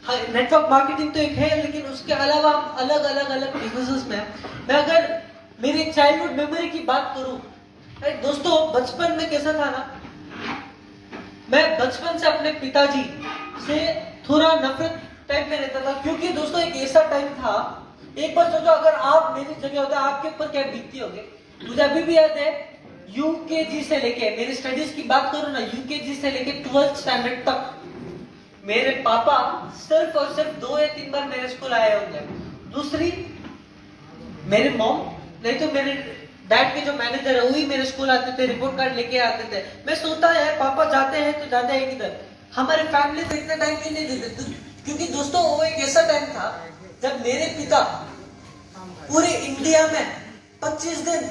Network marketing तो एक है, लेकिन उसके अलावा हम अलग अलग अलग बिजनेसेस में मैं अगर मेरी चाइल्डहुड मेमोरी की बात करूं, दोस्तों बचपन में कैसा था ना, मैं बचपन से अपने पिताजी से थोड़ा नफरत टाइप में रहता था, क्योंकि दोस्तों एक ऐसा टाइम था, एक बार सोचो अगर आप मेरी जगह होते आपके ऊपर क्या बीतती होगी। मुझे अभी भी याद है, यूकेजी से लेके, मेरी स्टडीज की बात करूं ना, यूकेजी से लेके 12th स्टैंडर्ड तक मेरे पापा सिर्फ और सिर्फ 2 या 3 बार मेरे स्कूल आए होंगे। दूसरी मेरे मॉम, नहीं तो मेरे डैड के जो मैनेजर है वही मेरे स्कूल आते थे, रिपोर्ट कार्ड लेके आते थे। मैं सोचता है पापा जाते हैं तो जाते हैं किधर, हमारे फैमिली को इतना टाइम क्यों नहीं देते, क्योंकि दोस्तों वो एक ऐसा टाइम था जब मेरे पिता पूरे इंडिया में 25 दिन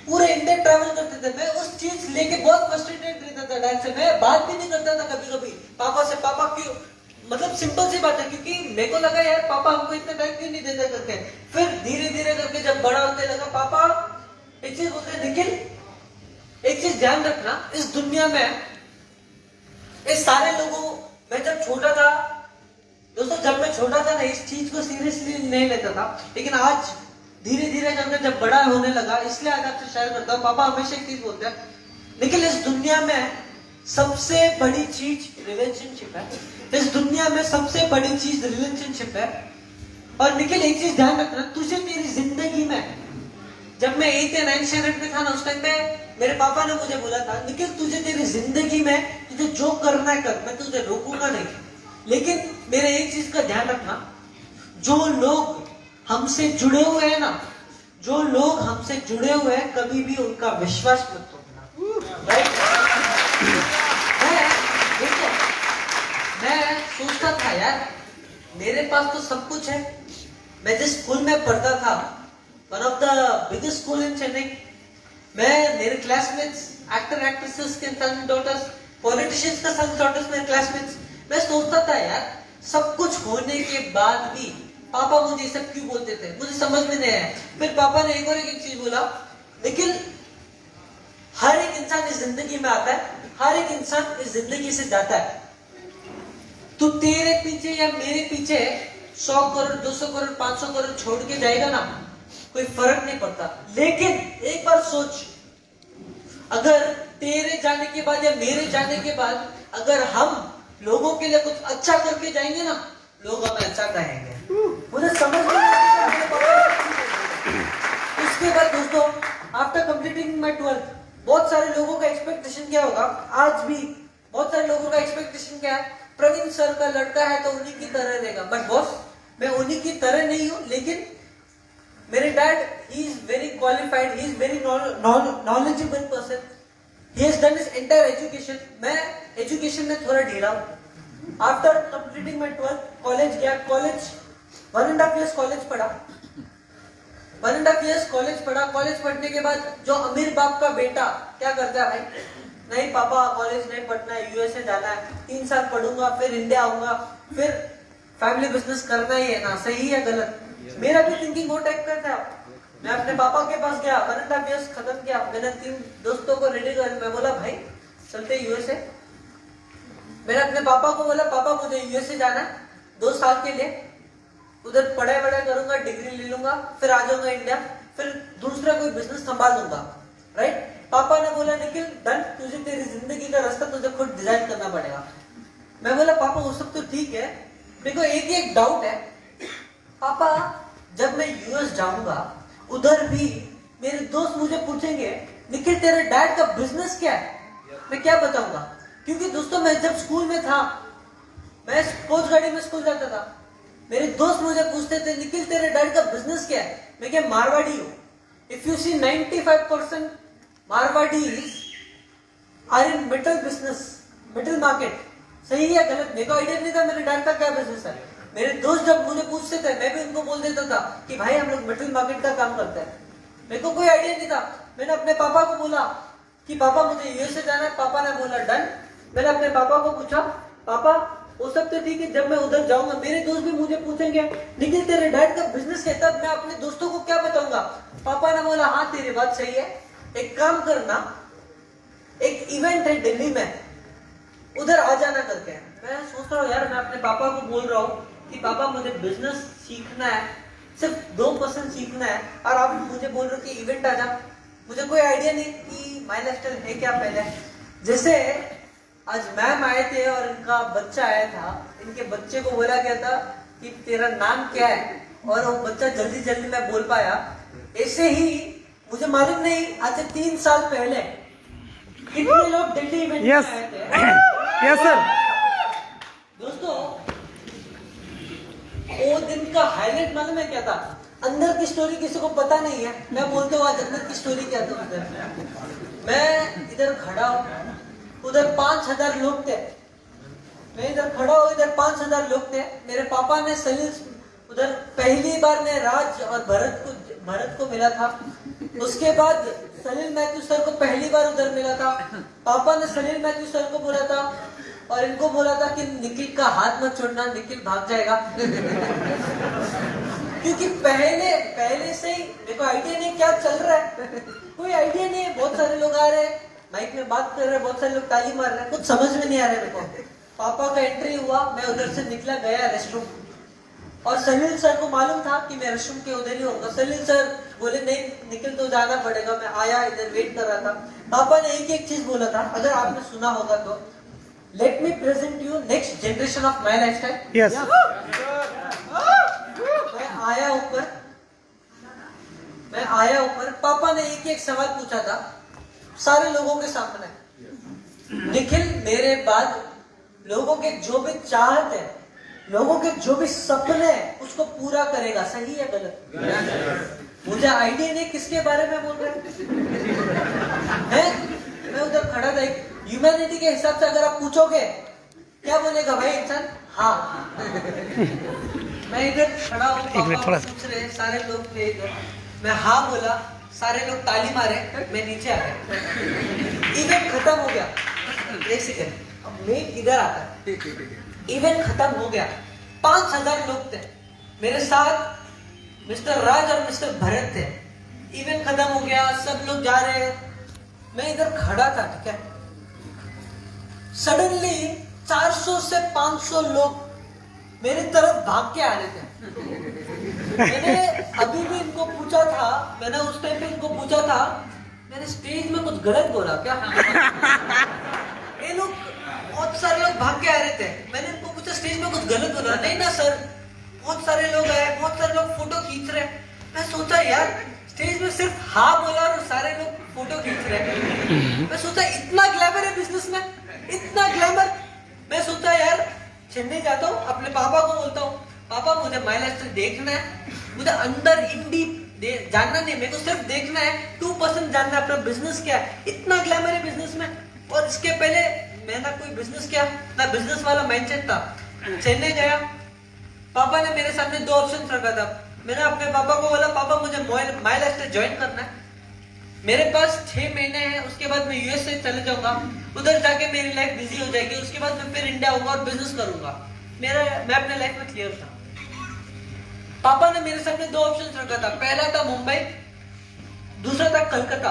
पूरे इंडिया ट्रैवल करते थे। मैं उस चीज लेके बहुत फ्रस्ट्रेटेड रहता था डैड से, मैं बात भी नहीं करता था कभी कभी पापा से, पापा क्यों, मतलब सिंपल सी बात है, क्योंकि मेरे को लगा यार पापा हमको इतना टाइम क्यों नहीं देते करके। फिर धीरे धीरे करके जब बड़ा होने लगा, पापा एक चीज बोलते निखिल, एक चीज ध्यान रखना, इस दुनिया में इस सारे लोगों, मैं जब छोटा था दोस्तों, जब मैं छोटा था ना इस चीज को सीरियसली नहीं लेता था, लेकिन आज धीरे धीरे करके जब बड़ा होने लगा, इसलिए आज आपसे शेयर करता हूँ। पापा हमेशा एक चीज बोलते हैं, निखिल इस दुनिया में सबसे बड़ी चीज रिलेशनशिप है, इस दुनिया में सबसे बड़ी चीज रिलेशनशिप है। और निखिल एक चीज ध्यान रखना, तुझे तेरी जिंदगी में, जब मैं 8th या 9th स्टैंडर्ड में था ना, उस टाइम में मेरे पापा ने मुझे बोला था, निखिल तुझे तेरी जिंदगी में तुझे जो करना है कर, मैं तुझे रोकूंगा नहीं, लेकिन मेरे एक चीज का ध्यान रखना, जो लोग हमसे जुड़े हुए हैं ना, जो लोग हमसे जुड़े हुए हैं, कभी भी उनका विश्वास मत तोड़ना। राइट? मैं सोचता था यार मेरे पास तो सब कुछ है, मैं जिस स्कूल में पढ़ता था, one of the biggest school इन चेन्नई, मैं मेरे क्लासमेट्स एक्टर एक्ट्रेसेस के सन डॉटर्स, पॉलिटिशियंस का सन डॉटर्स मेरे क्लासमेट्स, मैं सोचता था यार सब कुछ होने के बाद भी पापा मुझे सब क्यों बोलते थे, मुझे समझ में नहीं आया। फिर पापा ने एक और एक चीज बोला, लेकिन हर एक इंसान इस जिंदगी में आता है, हर एक इंसान इस जिंदगी से जाता है, तू तेरे पीछे या मेरे पीछे 100 करोड़ 200 करोड़ 500 करोड़ छोड़ के जाएगा ना, कोई फर्क नहीं पड़ता। लेकिन एक बार सोच, अगर तेरे जाने के बाद या मेरे जाने के बाद अगर हम लोगों के लिए कुछ अच्छा करके जाएंगे ना, लोग हमें अच्छा कहेंगे। मुझे समझ नहीं आता। उसके बाद दोस्तों आफ्टर कंप्लीटिंग माय 12th, बहुत सारे लोगों का एक्सपेक्टेशन क्या होगा, आज भी बहुत सारे लोगों का एक्सपेक्टेशन क्या है, प्रवीण सर का लड़का है तो उन्हीं की तरह रहेगा। बट बॉस मैं उन्हीं की तरह नहीं हूं, लेकिन मेरे dad he is very qualified, he is very knowledgeable person, he has done his entire education. मैं एजुकेशन में थोड़ा ढीला हूं। After completing my 12th college गया, कॉलेज 1.5 years कॉलेज पढ़ा, 1.5 years कॉलेज पढ़ा। कॉलेज पढ़ने के बाद जो अमीर बाप का बेटा क्या करता है, भाई नहीं पापा कॉलेज नहीं पढ़ना है, यूएसए जाना है, 3 साल पढ़ूंगा फिर इंडिया आऊंगा, फिर फैमिली बिजनेस करना ही है ना, सही है गलत। मेरा भी थिंकिंग वो टाइप का था। मैं अपने पापा के पास गया, 1.5 years खत्म किया, मैंने 3 दोस्तों को रेडी कर, मैं बोला भाई चलते यूएसए। मैंने अपने पापा को बोला, पापा मुझे यूएसए जाना है 2 साल के लिए, उधर पढ़ाई वढ़ाई करूंगा, डिग्री ले लूंगा, फिर आ जाऊंगा इंडिया, फिर दूसरा कोई बिजनेस संभाल लूंगा। राइट? पापा ने बोला निखिल डन, तुझे तेरी जिंदगी का रास्ता तुझे खुद डिजाइन करना पड़ेगा। मैं बोला पापा वो सब तो ठीक है, मेरे को एक ही एक डाउट है, पापा जब मैं यूएस जाऊंगा उधर भी मेरे दोस्त मुझे पूछेंगे निखिल तेरे डैड का बिजनेस क्या है, मैं क्या बताऊंगा? क्योंकि दोस्तों मैं जब स्कूल में था, मैं स्पोर्ट्स गाड़ी में स्कूल जाता था, मेरे दोस्त मुझे पूछते थे निखिल तेरे डैड का बिजनेस क्या है, मैं क्या मारवाड़ी हूं। If you see 95% Marwaris are in metal business, metal market. सही है गलत मेरे को आइडिया नहीं था मेरे डैड का क्या बिजनेस है। मेरे दोस्त जब मुझे पूछते थे मैं भी उनको बोल देता था कि भाई हम लोग मेटल मार्केट का काम करते हैं, मेरे को कोई आइडिया नहीं था। मैंने अपने पापा को बोला कि पापा मुझे यूएसए जाना है, पापा ने बोला डन। मैंने अपने पापा को पूछा, पापा वो सब तो ठीक है, जब मैं उधर जाऊंगा मेरे दोस्त भी मुझे पूछेंगे निखिल तेरे डैड का बिजनेस है, तब मैं अपने दोस्तों को क्या बताऊंगा? पापा ने बोला हाँ तेरी बात सही है, एक काम करना, एक इवेंट है दिल्ली में, उधर आ जाना करके। मैं सोच रहा हूँ यार, मैं अपने पापा को बोल रहा हूँ कि पापा मुझे बिजनेस सीखना है, सिर्फ 2% सीखना है, और आप मुझे बोल रहे हो कि इवेंट आ जा। मुझे कोई आइडिया नहीं कि माई लाइफस्टाइल है क्या। पहले जैसे आज मैम आए थे और इनका बच्चा आया था, इनके बच्चे को बोला गया था कि तेरा नाम क्या है, और वो बच्चा जल्दी जल्दी में बोल पाया। ऐसे ही मुझे मालूम नहीं आज से 3 साल पहले कितने लोग दिल्ली इवेंट में आए थे। Yes sir. दोस्तों, वो दिन का हाईलाइट मालूम है क्या था? अंदर की स्टोरी किसी को पता नहीं है, मैं बोलता हूँ आज अंदर की स्टोरी क्या था। उधर मैं इधर खड़ा हूँ, उधर 5000 लोग थे। मैं इधर खड़ा हूँ, इधर 5000 लोग थे। मेरे पापा ने सलील उधर पहली बार मैं राज और भरत को मिला था। उसके बाद सलील मैथ्यू सर को पहली बार उधर मिला था। पापा ने सलील मैथ्यू सर को बोला था और इनको बोला था कि निखिल का हाथ मत छोड़ना, निखिल भाग जाएगा। क्योंकि पहले से ही मेरे को आइडिया नहीं क्या चल रहा है, कोई आइडिया नहीं है। बहुत सारे लोग आ रहे हैं, माइक में बात कर रहे हैं, बहुत सारे लोग ताली मार रहे हैं, कुछ समझ में नहीं आ रहा है मेरे को। पापा का एंट्री हुआ, मैं उधर से निकला, गया रेस्टरूम, और सलील सर को मालूम था कि मैं रेस्टरूम के उधर ही होगा। सलील सर बोले नहीं निखिल तो जाना पड़ेगा। मैं आया, इधर वेट कर रहा था। पापा ने एक चीज बोला था, अगर आपने सुना होगा तो, let me present you next generation of my lifestyle. Yes. मैं आया ऊपर, पापा ने एक सवाल पूछा था सारे लोगों के सामने, निखिल मेरे बाद लोगों के जो भी चाहत है, लोगों के जो भी सपने हैं, उसको पूरा करेगा, सही या गलत? मुझे आइडिया नहीं किसके बारे में बोल रहे हैं। मैं उधर खड़ा था। ह्यूमैनिटी के हिसाब से अगर आप पूछोगे क्या बोलेगा भाई इंसान? हाँ। मैं इधर खड़ा हूँ, पापा पूछ रहे, सारे लोग थे इधर, मैं हाँ बोला, सारे लोग ताली मारे, मैं नीचे आ गया। इवेंट खत्म हो गया। एक सेकंड, अब मैं इधर आता है। इवेंट खत्म हो गया, 5000 लोग थे मेरे साथ, मिस्टर राज और मिस्टर भरत थे। इवेंट खत्म हो गया, सब लोग जा रहे हैं, मैं इधर खड़ा था, ठीक है। सडनली 400 से 500 लोग मेरी तरफ भाग के आ रहे थे। मैंने अभी भी इनको पूछा था, मैंने उस टाइम पे इनको पूछा था, मैंने स्टेज में कुछ गलत बोला क्या? ये लोग, बहुत सारे लोग भाग के आ रहे थे। मैंने इनको पूछा स्टेज में कुछ गलत बोला? नहीं ना सर, बहुत सारे लोग आए, बहुत सारे लोग फोटो खींच रहे। मैं सोचा यार स्टेज में सिर्फ हाँ बोला और सारे लोग फोटो खींच रहे। मैं सोचा इतना ग्लैमर है बिजनेस में, इतना ग्लैमर। मैं सोचा यार चेन्नई जाता हूँ, अपने पापा को बोलता हूँ, पापा मुझे माई लाइफस्टाइल देखना है, मुझे अंदर इन डीप जानना नहीं, मेरे को सिर्फ देखना है, 2% जानना है अपना बिजनेस क्या है। इतना ग्लैमर है बिजनेस में। और इसके पहले मैं ना कोई बिजनेस किया, ना बिजनेस वाला माइंडसेट था। चेन्नई गया, पापा ने मेरे सामने 2 ऑप्शन रखा था। मैंने अपने पापा को बोला, पापा मुझे माई लाइफस्टाइल ज्वाइन करना है, मेरे पास 6 महीने हैं, उसके बाद मैं यूएसए चले जाऊंगा, उधर जाके मेरी लाइफ बिजी हो जाएगी, उसके बाद मैं फिर इंडिया आऊंगा और बिजनेस करूंगा। मैं अपने लाइफ में क्लियर था। पापा ने मेरे सामने 2 ऑप्शन रखा था, पहला था मुंबई, दूसरा था कलकत्ता।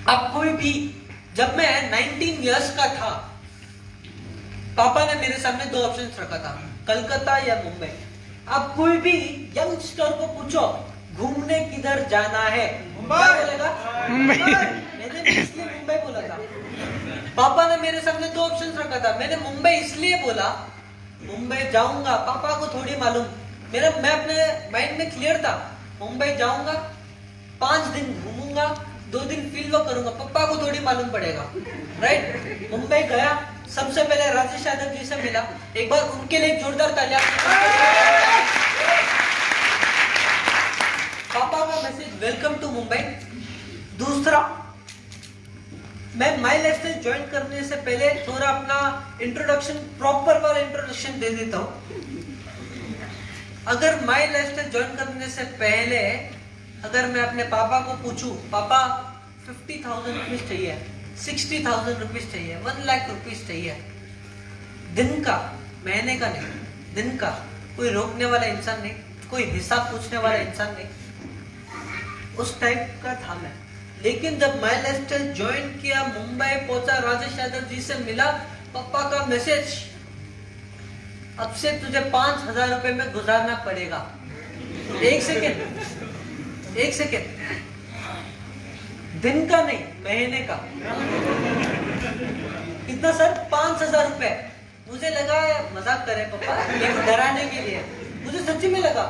अब कोई भी, जब मैं 19 इयर्स का था, पापा ने मेरे सामने 2 ऑप्शन रखा था, कलकत्ता या मुंबई। अब कोई भी यंगस्टर को पूछो घूमने किधर जाना है, मुंबई बोलेगा। मैंने इसलिए मुंबई बोला था। पापा ने मेरे सामने 2 ऑप्शन रखा था, मैंने मुंबई इसलिए बोला, मुंबई जाऊंगा, पापा को थोड़ी मालूम, मैं अपने माइंड में क्लियर था, मुंबई जाऊंगा, 5 दिन घूमूंगा, 2 दिन फील्ड वर्क करूंगा, पापा को थोड़ी मालूम पड़ेगा, राइट। मुंबई गया, सबसे पहले राजेश यादव जी से मिला, एक बार उनके लिए जोरदार तालियां। पापा का मैसेज, वेलकम टू मुंबई। दूसरा, मैं माई लाइफस्टाइल ज्वाइन करने से पहले थोड़ा अपना इंट्रोडक्शन, प्रॉपर वाला इंट्रोडक्शन दे देता हूँ। अगर माई लाइफस्टाइल ज्वाइन करने से पहले अगर मैं अपने पापा को पूछूं, पापा 50,000 रुपीज चाहिए, 60,000 रुपीज चाहिए, 1 लाख रुपीज चाहिए, दिन का, महीने का नहीं, दिन का, कोई रोकने वाला इंसान नहीं, कोई हिसाब पूछने वाला इंसान नहीं, उस टाइप का था मैं। लेकिन जब माई लाइफस्टाइल ज्वाइन किया, मुंबई पहुंचा, राजेश यादव जी से मिला, पापा का मैसेज, अब से तुझे 5,000 रुपए में गुजारना पड़ेगा। एक सेकेंड, दिन का नहीं, महीने का। कितना सर? 5,000 रुपए। मुझे लगा मजाक करे पापा, ये डराने के लिए, मुझे सच्ची में लगा।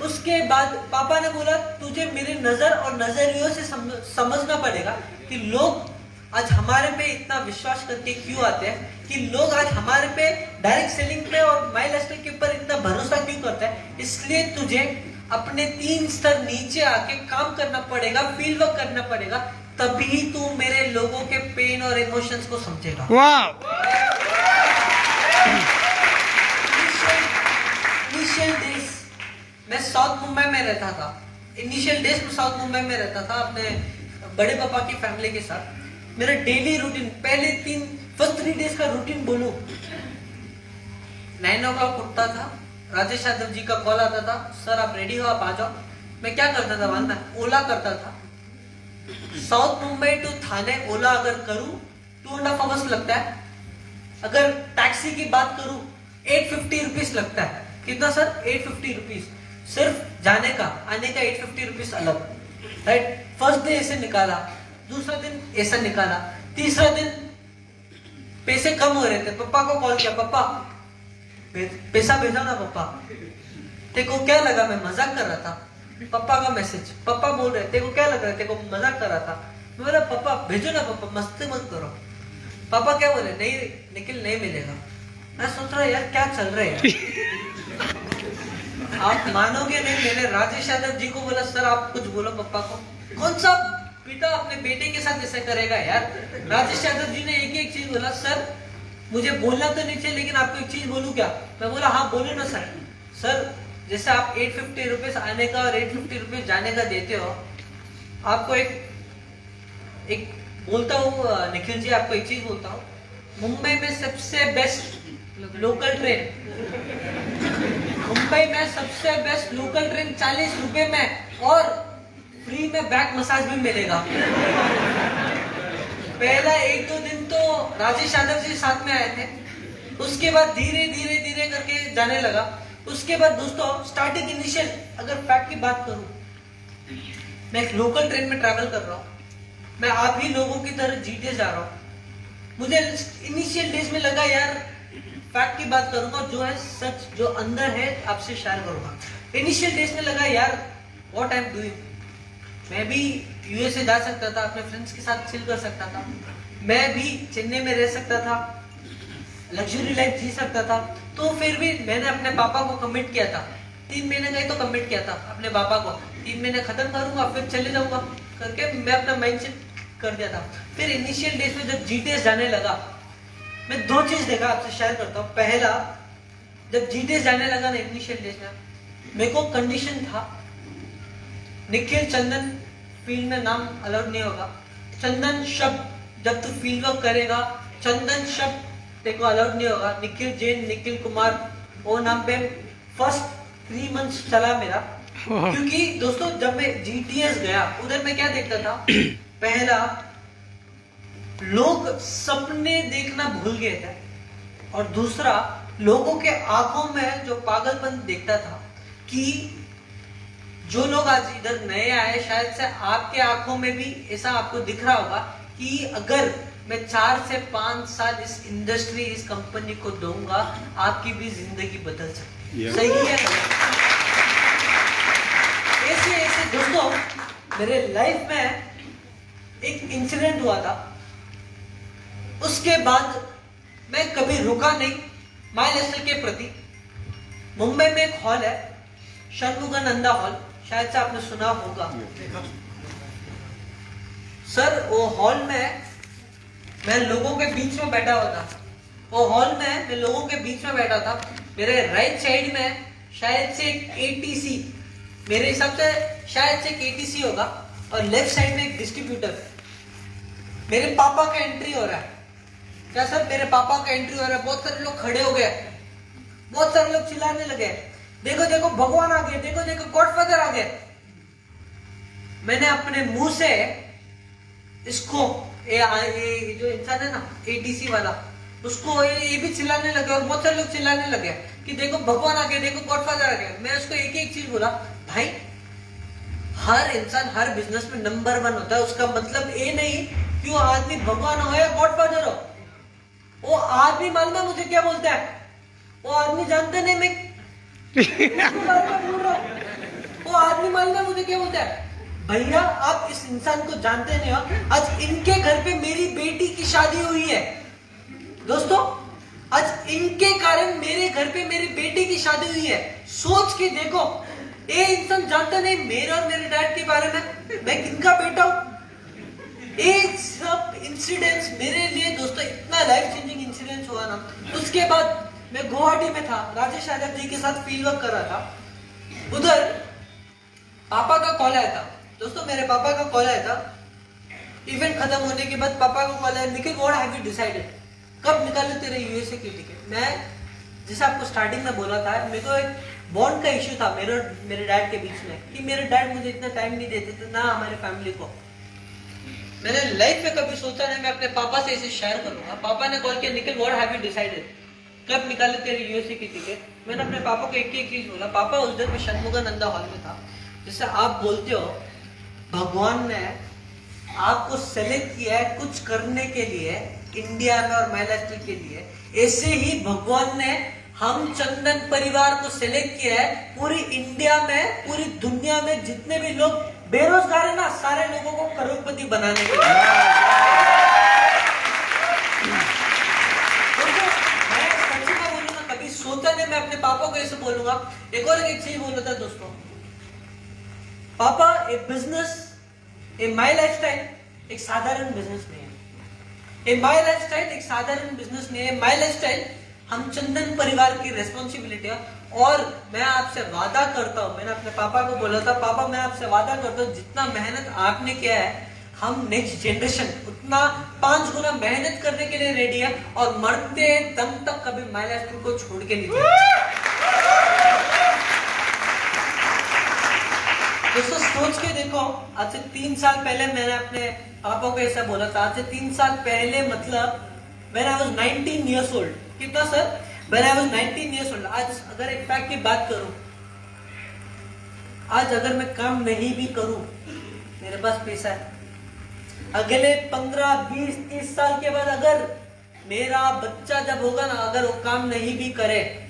उसके बाद पापा ने बोला तुझे मेरी नजर और नजरियों से समझना पड़ेगा कि लोग आज हमारे पे इतना विश्वास करके क्यों आते हैं, कि लोग आज हमारे पे डायरेक्ट सेलिंग पे और माई लाइफस्टाइल के ऊपर इतना भरोसा क्यों करते हैं। इसलिए तुझे अपने 3 स्तर नीचे आके काम करना पड़ेगा, फील्ड वर्क करना पड़ेगा, तभी तू मेरे लोगों के पेन और इमोशंस को समझेगा। इनिशियल डेज मैं साउथ मुंबई में रहता था। इनिशियल डेज में साउथ मुंबई में रहता था अपने बड़े पापा की फैमिली के साथ। मेरा डेली रूटीन, पहले फर्स्ट 3 डेज का रूटीन बोलूं, 9 o'clock उठता था, राजेश यादव जी का कॉल आता था, सर आप रेडी हो, आप आ जाओ। मैं क्या करता था मालूम है? ओला करता था। साउथ मुंबई टू थाने ओला अगर करूं 2.5 hours लगता है। अगर टैक्सी की बात करूं 850 रुपीज लगता है। कितना सर? 850 रुपीज सिर्फ जाने का, आने का 850 रुपीज अलग, राइट। फर्स्ट डे ऐसे निकाला, दूसरा दिन ऐसा निकाला, तीसरा दिन पैसे कम हो रहे थे। पापा को कॉल किया, पापा पैसा भेजो ना पापा। तेको क्या लगा मैं मजाक कर रहा था? पापा का मैसेज, पापा बोल रहे तेको क्या लग रहा है, तेको मजाक कर रहा था। मैं बोला पापा भेजो ना पापा, मस्ती मत करो। पापा क्या बोले? नहीं निखिल नहीं मिलेगा। मैं सोच रहा यार क्या चल रहा है। आप मानोगे नहीं, मैंने राजेश यादव जी को बोला सर आप कुछ बोलो पापा को। कौन सा पिता अपने बेटे के साथ ऐसा करेगा यार। राजेश यादव जी ने एक चीज बोला, सर मुझे बोलना तो नहीं चाहिए लेकिन आपको एक चीज बोलूं क्या? मैं बोला हाँ बोलो ना सर। सर जैसे आप 850 रुपीज आने का और 850 रुपीज जाने का देते हो, आपको एक बोलता हूँ निखिल जी, आपको एक चीज बोलता हूँ, मुंबई में सबसे बेस्ट लोकल ट्रेन, मुंबई में सबसे बेस्ट लोकल ट्रेन 40 रुपए में और फ्री में बैक मसाज भी मिलेगा। पहला 1-2 दिन तो राजेश यादव जी साथ में आए थे, उसके बाद धीरे धीरे करके जाने लगा। उसके बाद दोस्तों स्टार्टिंग इनिशियल अगर फैक्ट की बात करूं, मैं एक लोकल ट्रेन में ट्रैवल कर रहा हूं, मैं आप ही लोगों की तरह जीते जा रहा हूं। मुझे इनिशियल डेज में लगा यार फैक्ट की बात करूंगा, जो है सच जो अंदर है आपसे शेयर करूंगा। इनिशियल डेज में लगा यार व्हाट आई एम डूइंग। मैं भी यूएसए जा सकता था, अपने फ्रेंड्स के साथ चिल कर सकता था, मैं भी चेन्नई में रह सकता था, लग्जरी लाइफ जी सकता था। तो फिर भी मैंने अपने पापा को कमिट किया था, 3 महीने का ही तो कमिट किया था अपने पापा को, 3 महीने खत्म करूंगा फिर चले जाऊंगा करके मैं अपना माइंडसेट कर दिया था। फिर इनिशियल डेज में जब जीटीएस जाने लगा, मैं 2 चीज देखा आपसे शेयर करता हूँ। पहला, जब जीटीएस जाने लगा ना इनिशियल डेज में, मेरे को कंडीशन था निखिल चंदन फील्ड में नाम अलाउड नहीं होगा। चंदन शब्द जब तू फील्ड वर्क करेगा, चंदन शब्द तेरे को अलाउड नहीं होगा। निखिल जैन, निखिल कुमार वो नाम पे फर्स्ट 3 months चला मेरा। क्योंकि दोस्तों जब मैं जीटीएस गया उधर मैं क्या देखता था, पहला लोग सपने देखना भूल गए थे, और दूसरा लोगों के आंखों में जो पागलपन देखता था कि जो लोग आज इधर नए आए, शायद से आपके आंखों में भी ऐसा आपको दिख रहा होगा कि अगर मैं 4 से 5 साल इस इंडस्ट्री, इस कंपनी को दूंगा, आपकी भी जिंदगी बदल सकती है। सही है। ऐसे दोस्तों मेरे लाइफ में एक इंसिडेंट हुआ था, उसके बाद मैं कभी रुका नहीं माई लाइफस्टाइल के प्रति। मुंबई में एक हॉल है, षणमुगानंदा हॉल, शायद से आपने सुना होगा। सर वो हॉल में मैं लोगों के बीच में बैठा हुआ था, वो हॉल में मैं लोगों के बीच में बैठा था। मेरे राइट साइड में शायद से एक एटीसी, मेरे हिसाब से शायद से एक एटीसी होगा, और लेफ्ट साइड में एक डिस्ट्रीब्यूटर। मेरे पापा का एंट्री हो रहा है। क्या सर? मेरे पापा का एंट्री हो रहा है। बहुत सारे लोग खड़े हो गए, बहुत सारे लोग चिल्लाने लगे, देखो देखो भगवान आ गए, देखो देखो गॉडफादर आ गए। मैंने अपने मुंह से इसको ये जो इंसान है ना एटीसी वाला, उसको ये भी चिल्लाने लगे और बहुत सारे लोग चिल्लाने लगे कि देखो भगवान आ गए, देखो गॉडफादर आ गए। मैं उसको एक एक चीज बोला, भाई हर इंसान हर बिजनेस में नंबर 1 होता है, उसका मतलब ये नहीं कि वो आदमी भगवान हो या गॉडफादर हो। वो आदमी मालूम है मुझे क्या बोलता है, वो आदमी जानते नहीं मैं वो आदमी मालूम है मुझे क्या बोलता है, भैया आप इस इंसान को जानते नहीं हो, आज इनके घर पे मेरी बेटी की शादी हुई है। दोस्तों आज इनके कारण मेरे घर पे मेरी बेटी की शादी हुई है। सोच के देखो, ये इंसान जानता नहीं मेरे और मेरे डैड के बारे में, मैं किनका बेटा हूं। एक सब इंसिडेंट्स मेरे लिए दोस्तों इतना लाइफ चेंजिंग इंसिडेंट्स हुआ ना। उसके बाद मैं गुवाहाटी में था, राजेश यादव जी के साथ फील्ड वर्क कर रहा था। उधर पापा का कॉल आया था दोस्तों, मेरे पापा का कॉल आया था। इवेंट खत्म होने के बाद पापा का कॉल आया, Nikhil what have you decided, कब निकाले तेरे यूएसए की टिकट। मैं जैसे आपको स्टार्टिंग में बोला था, मेरे को एक बॉन्ड का इश्यू था मेरे डैड के बीच में, कि मेरे डैड मुझे इतना टाइम नहीं देते थे ना हमारे फैमिली को। मैंने लाइफ में कभी सोचा नहीं मैं अपने पापा से इसे शेयर करूंगा। पापा ने कॉल किया, Nikhil what have you decided, कब निकाले तेरे यूएसए की टिकट। मैंने अपने पापा को एक एक चीज बोला। पापा उस दिन मैं षणमुगानंदा हॉल में था। जैसे आप बोलते हो भगवान ने आपको सेलेक्ट किया है कुछ करने के लिए इंडिया में और महाराष्ट्र के लिए, ऐसे ही भगवान ने हम चंदन परिवार को सेलेक्ट किया है पूरी इंडिया में, पूरी दुनिया में जितने भी लोग बेरोजगार है ना, सारे लोगों को करोड़पति बनाने के लिए। मैं सच्ची में बोलूं ना, कभी सोचा नहीं मैं अपने पापा को ऐसे बोलूंगा। एक और एक चीज बोल रहा था दोस्तों, पापा ए बिजनेस ए माई लाइफस्टाइल एक साधारण बिजनेस नहीं है। ए माई लाइफस्टाइल एक साधारण बिजनेस नहीं है। माई लाइफस्टाइल हम चंदन परिवार की रेस्पॉन्सिबिलिटी है। और मैं आपसे वादा करता हूं, मैंने अपने पापा को बोला था, पापा मैं आपसे वादा करता हूं जितना मेहनत आपने किया है, हम नेक्स्ट जनरेशन उतना 5 गुना मेहनत करने के लिए रेडी है और मरते दम तक कभी माई लाइफस्टाइल को छोड़ के नहीं जाएंगे। दोस्तों सोच के देखो, आज से 3 साल पहले मैंने अपने पापा को ऐसा बोला था। आज से 3 साल पहले मतलब when I was 19 years old, कितना sir, when I was 19 years old। आज अगर एक फैक्ट की बात करूं, आज अगर मैं काम नहीं भी करूं, मेरे पास पैसा है। अगले 15, 20, 30 साल के बाद अगर मेरा बच्चा जब होगा ना, अगर वो काम नहीं भी करे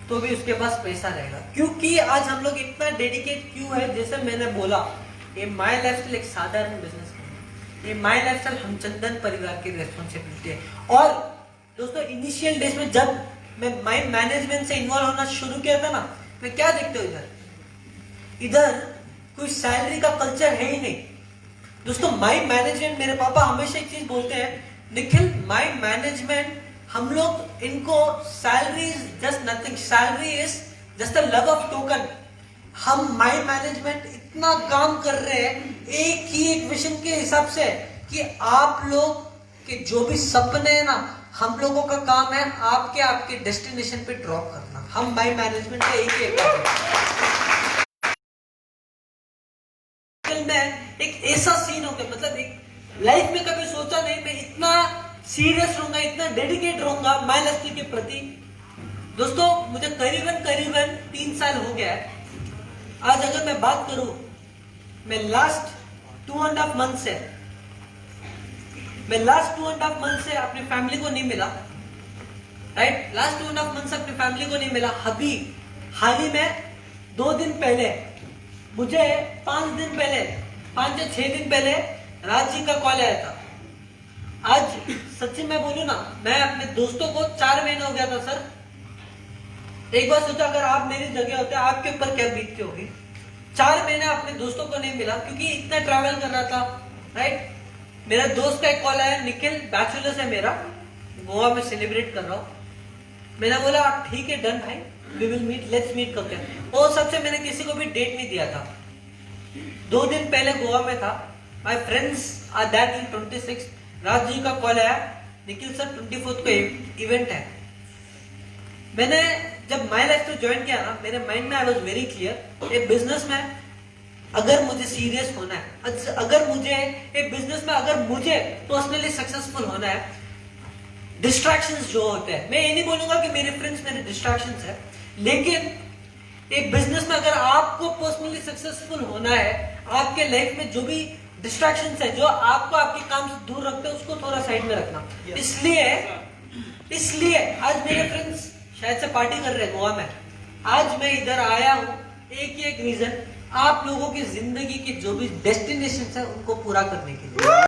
तो भी उसके पास पैसा रहेगा। क्योंकि आज हम लोग इतना डेडिकेट क्यों है, जैसे मैंने बोला ये माई लाइफस्टाइल एक साधारण बिजनेस है, ये माई लाइफस्टाइल हम चंदन परिवार की रेस्पॉन्सिबिलिटी है। और दोस्तों इनिशियल डेज में जब मैं माई मैनेजमेंट से इन्वॉल्व होना शुरू किया था ना, मैं क्या देखते हो इधर कोई सैलरी का कल्चर है ही नहीं। दोस्तों माई मैनेजमेंट, मेरे पापा हमेशा एक चीज बोलते हैं, निखिल माई मैनेजमेंट, हम लोग इनको salary is just nothing, salary is just a love of token. हम माई मैनेजमेंट इतना काम कर रहे हैं एक ही एक विजन के हिसाब से कि आप लोग के जो भी सपने हैं ना, हम लोगों का काम है आपके डेस्टिनेशन पे ड्रॉप करना। हम माई मैनेजमेंट का एक एक ऐसा सीन हो गया, मतलब एक लाइफ में कभी सोचा नहीं मैं इतना सीरियस रहूंगा, इतना डेडिकेट रहूंगा माई लाइफ के प्रति। दोस्तों मुझे करीबन 3 साल हो गया है। आज अगर मैं बात करूं, मैं लास्ट 2.5 मंथ से अपनी फैमिली को नहीं मिला, राइट। लास्ट 2.5 मंथ से अपनी फैमिली को नहीं मिला। अभी हाल ही में 2 दिन पहले मुझे 5 या 6 दिन पहले राज जी का कॉल आया था। आज सच्ची मैं बोलूं ना, मैं अपने दोस्तों को 4 महीने हो गया था सर। एक बार सोचा अगर आप मेरी जगह होते आपके ऊपर क्या बीतती होगी। 4 महीने अपने दोस्तों को नहीं मिला क्योंकि इतना ट्रैवल कर रहा था, राइट। मेरा दोस्त का एक कॉल आया, निखिल बैचलर्स है मेरा, गोवा में सेलिब्रेट कर रहा हूँ। मैंने बोला ठीक है डन भाई, we will meet, let's meet करते हैं। और सबसे मैंने किसी को भी डेट नहीं दिया था। 2 दिन पहले गोवा में था, my friends are that in 26। Raj ji का कॉल आया, निखिल सर 24 को इवेंट है। मैंने जब माई लाइफ को ज्वाइन किया ना, मेरे माइंड में आई वाज वेरी क्लियर, एक बिजनेस में अगर मुझे सीरियस होना है, अगर मुझे एक बिजनेस में अगर मुझे पर्सनली सक्सेसफुल होना है, डिस्ट्रैक्शंस जो होते हैं, मैं ये नहीं बोलूंगा कि मेरे फ्रेंड्स मेरे डिस्ट्रैक्शंस है, लेकिन एक बिजनेस में अगर आपको पर्सनली सक्सेसफुल होना है, आपके लाइफ में जो भी डिस्ट्रैक्शंस है जो आपको आपके काम से दूर रखते हैं, उसको थोड़ा साइड में रखना। इसलिए आज मेरे फ्रेंड्स शायद से पार्टी कर रहे हैं गोवा में, आज मैं इधर आया हूँ एक ही एक रीजन, आप लोगों की जिंदगी के जो भी डेस्टिनेशन है उनको पूरा करने के लिए।